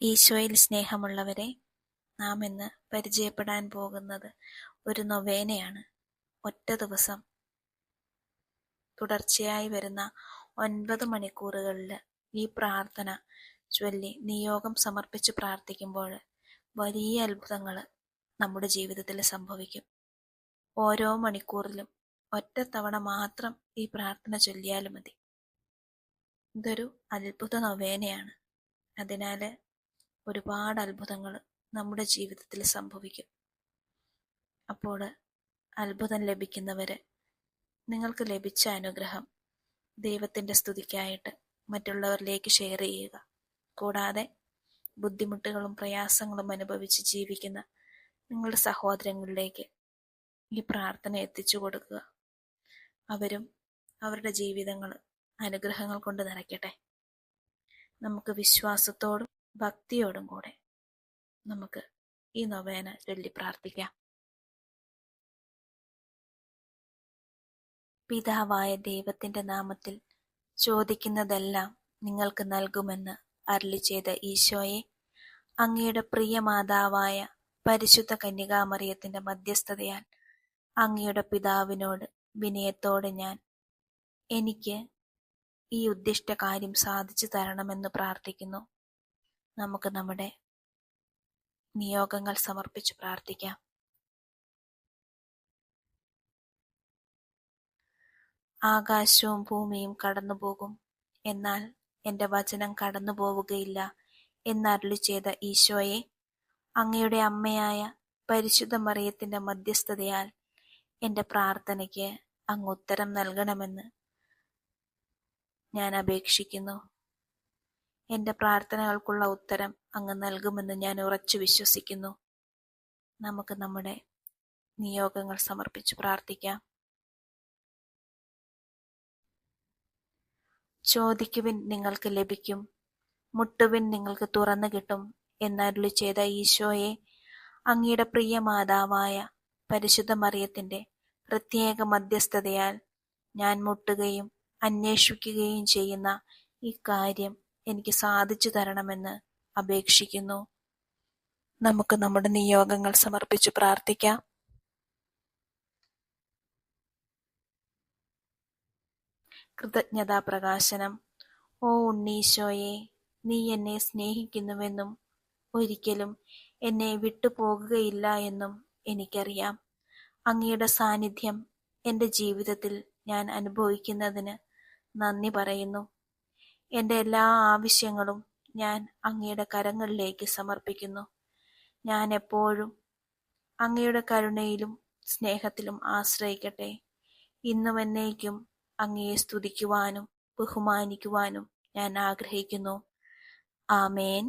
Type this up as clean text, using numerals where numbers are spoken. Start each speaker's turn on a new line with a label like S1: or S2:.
S1: ഈശോയിൽ സ്നേഹമുള്ളവരെ, നാം ഇന്ന് പരിചയപ്പെടാൻ പോകുന്നത് ഒരു നൊവേനയാണ്. ഒറ്റ ദിവസം തുടർച്ചയായി വരുന്ന 9 മണിക്കൂറുകളിൽ ഈ പ്രാർത്ഥന ചൊല്ലി നിയോഗം സമർപ്പിച്ച് പ്രാർത്ഥിക്കുമ്പോൾ വലിയ അത്ഭുതങ്ങൾ നമ്മുടെ ജീവിതത്തിൽ സംഭവിക്കും. ഓരോ മണിക്കൂറിലും ഒറ്റത്തവണ മാത്രം ഈ പ്രാർത്ഥന ചൊല്ലിയാലും മതി. ഇതൊരു അത്ഭുത നൊവേനയാണ്. അതിനാൽ ഒരുപാട് അത്ഭുതങ്ങൾ നമ്മുടെ ജീവിതത്തിൽ സംഭവിക്കും. അപ്പോൾ അത്ഭുതം ലഭിക്കുന്നവര് നിങ്ങൾക്ക് ലഭിച്ച അനുഗ്രഹം ദൈവത്തിൻ്റെ സ്തുതിക്കായിട്ട് മറ്റുള്ളവരിലേക്ക് ഷെയർ ചെയ്യുക. കൂടാതെ ബുദ്ധിമുട്ടുകളും പ്രയാസങ്ങളും അനുഭവിച്ച് ജീവിക്കുന്ന നിങ്ങളുടെ സഹോദരങ്ങളിലേക്ക് ഈ പ്രാർത്ഥന എത്തിച്ചു കൊടുക്കുക. അവരും അവരുടെ ജീവിതങ്ങൾ അനുഗ്രഹങ്ങൾ കൊണ്ട് നിറയ്ക്കട്ടെ. നമുക്ക് വിശ്വാസത്തോടും ഭക്തിയോടും കൂടെ നമുക്ക് ഈ നൊവേന ചൊല്ലി പ്രാർത്ഥിക്കാം. പിതാവായ ദൈവത്തിൻ്റെ നാമത്തിൽ ചോദിക്കുന്നതെല്ലാം നിങ്ങൾക്ക് നൽകുമെന്ന് അരുളിച്ചെയ്ത ഈശോയെ, അങ്ങയുടെ പ്രിയ മാതാവായ പരിശുദ്ധ കന്യകാമറിയത്തിൻ്റെ മധ്യസ്ഥതയാൽ അങ്ങയുടെ പിതാവിനോട് വിനയത്തോടെ എനിക്ക് ഈ ഉദ്ദിഷ്ട കാര്യം സാധിച്ചു തരണമെന്ന് പ്രാർത്ഥിക്കുന്നു. നമുക്ക് നമ്മുടെ നിയോഗങ്ങൾ സമർപ്പിച്ച് പ്രാർത്ഥിക്കാം. ആകാശവും ഭൂമിയും കടന്നുപോകും, എന്നാൽ എൻ്റെ വചനം കടന്നു പോവുകയില്ല എന്നരുളി ചെയ്ത ഈശോയെ, അങ്ങയുടെ അമ്മയായ പരിശുദ്ധ മറിയത്തിൻ്റെ മധ്യസ്ഥതയാൽ എൻ്റെ പ്രാർത്ഥനയ്ക്ക് അങ്ങ് ഉത്തരം നൽകണമെന്ന് ഞാൻ അപേക്ഷിക്കുന്നു. എൻ്റെ പ്രാർത്ഥനകൾക്കുള്ള ഉത്തരം അങ്ങ് നൽകുമെന്ന് ഞാൻ ഉറച്ചു വിശ്വസിക്കുന്നു. നമുക്ക് നമ്മുടെ നിയോഗങ്ങൾ സമർപ്പിച്ച് പ്രാർത്ഥിക്കാം. ചോദിക്കുവിൻ, നിങ്ങൾക്ക് ലഭിക്കും; മുട്ടുവിൻ, നിങ്ങൾക്ക് തുറന്നു കിട്ടും എന്നരുളി ചെയ്ത ഈശോയെ, അങ്ങയുടെ പ്രിയ മാതാവായ പരിശുദ്ധ മറിയത്തിൻ്റെ പ്രത്യേക മധ്യസ്ഥതയാൽ ഞാൻ മുട്ടുകയും അന്വേഷിക്കുകയും ചെയ്യുന്ന ഈ കാര്യം എനിക്ക് സാധിച്ചു തരണമെന്ന് അപേക്ഷിക്കുന്നു. നമുക്ക് നമ്മുടെ നിയോഗങ്ങൾ സമർപ്പിച്ച് പ്രാർത്ഥിക്കാം. കൃതജ്ഞതാ പ്രകാശനം. ഓ ഉണ്ണീശോയെ, നീ എന്നെ സ്നേഹിക്കുന്നുവെന്നും ഒരിക്കലും എന്നെ വിട്ടുപോകുകയില്ല എന്നും എനിക്കറിയാം. അങ്ങയുടെ സാന്നിധ്യം എൻ്റെ ജീവിതത്തിൽ ഞാൻ അനുഭവിക്കുന്നതിന് നന്ദി പറയുന്നു. എൻ്റെ എല്ലാ ആവശ്യങ്ങളും ഞാൻ അങ്ങയുടെ കരങ്ങളിലേക്ക് സമർപ്പിക്കുന്നു. ഞാൻ എപ്പോഴും അങ്ങയുടെ കരുണയിലും സ്നേഹത്തിലും ആശ്രയിക്കട്ടെ. ഇന്നും എന്നേക്കും അങ്ങയെ സ്തുതിക്കുവാനും ബഹുമാനിക്കുവാനും ഞാൻ ആഗ്രഹിക്കുന്നു. ആമേൻ.